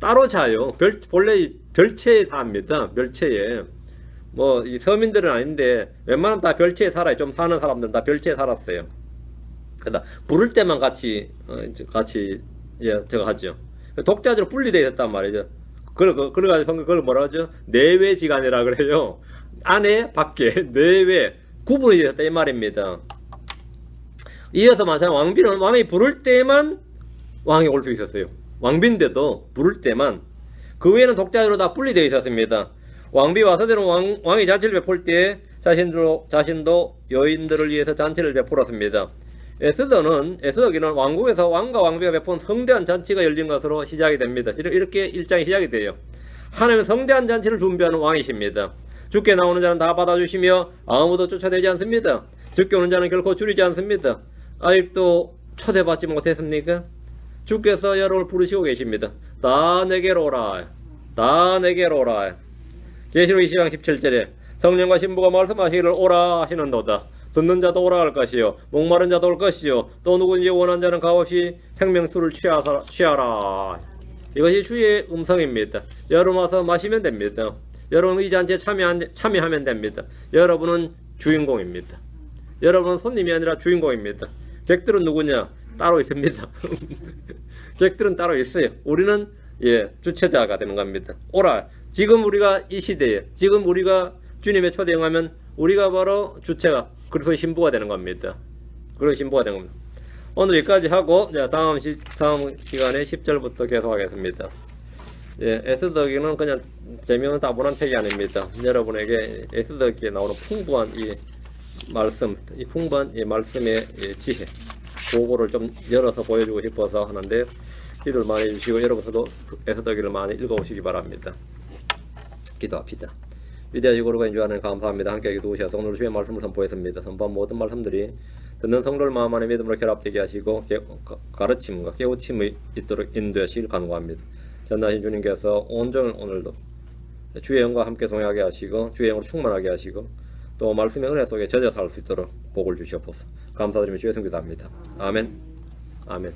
A: 따로 자요. 본래 별채에 삽니다. 별채에. 뭐 이 서민들은 아닌데 웬만하면 다 별채에 살아요. 좀 사는 사람들은 다 별채에 살았어요. 그러다 부를 때만 같이 저거 하죠. 독자적으로 분리되어 있었단 말이죠. 그래가지고 그걸 뭐라 하죠? 내외지간이라 그래요. 안에 밖에 내외 구분이 되었다 이 말입니다. 이어서 마찬가지 왕비는 왕이 부를 때만 왕이 올 수 있었어요. 왕비인데도 부를 때만. 그 외에는 독자적으로 다 분리되어 있었습니다. 왕비와 서대는 왕이 잔치를 베풀 때 자신도 여인들을 위해서 잔치를 베풀었습니다. 에스더기는 왕국에서 왕과 왕비가 베푼 성대한 잔치가 열린 것으로 시작이 됩니다. 이렇게 일장이 시작이 돼요. 하나님은 성대한 잔치를 준비하는 왕이십니다. 주께 나오는 자는 다 받아주시며 아무도 쫓아내지 않습니다. 주께 오는 자는 결코 줄이지 않습니다. 아직도 초대받지 못했습니까? 주께서 여러분을 부르시고 계십니다. 다 내게로 오라. 다 내게로 오라. 계시록 20장 17절에 성령과 신부가 말씀하시기를 오라 하시는도다. 듣는 자도 오라 할 것이요 목마른 자도 올 것이요 또 누구든지 원한 자는 값없이 생명수를 취하라. 이것이 주의 음성입니다. 여러분 와서 마시면 됩니다. 여러분 이 잔치에 참여하면 됩니다. 여러분은 주인공입니다. 여러분은 손님이 아니라 주인공입니다. 객들은 누구냐? 따로 있습니다. 객들은 따로 있어요. 우리는 주체자가 되는 겁니다. 오라. 지금 우리가 이 시대에 지금 우리가 주님의 초대 응하면 우리가 바로 주체가 그리스도의 신부가 되는 겁니다. 그리스도의 신부가 되는 겁니다. 오늘 여기까지 하고 다음 시간에 10절부터 계속하겠습니다. 에스더기는 그냥 재미없는 따분한 책이 아닙니다. 여러분에게 에스더기에 나오는 풍부한 이 말씀, 이 풍부한 이 말씀의 지혜, 그거를 좀 열어서 보여주고 싶어서 하는데 기도를 많이 해주시고 여러분들도 에스더기를 많이 읽어보시기 바랍니다. 기도합시다. 위대하시고 거룩한 주 하나님 감사합니다. 함께 기도하셔서 오늘 주의 말씀을 선포했습니다. 선포한 모든 말씀들이 듣는 성도를 마음 안에 믿음으로 결합되게 하시고 가르침과 깨우침이 있도록 인도하시길 간구합니다. 전하신 주님께서 온종일 오늘도 주의 영과 함께 동행하게 하시고 주의 영으로 충만하게 하시고 또 말씀의 은혜 속에 젖어 살 수 있도록 복을 주시옵소서. 감사드리며 주의 성기도합니다. 아멘. 아멘.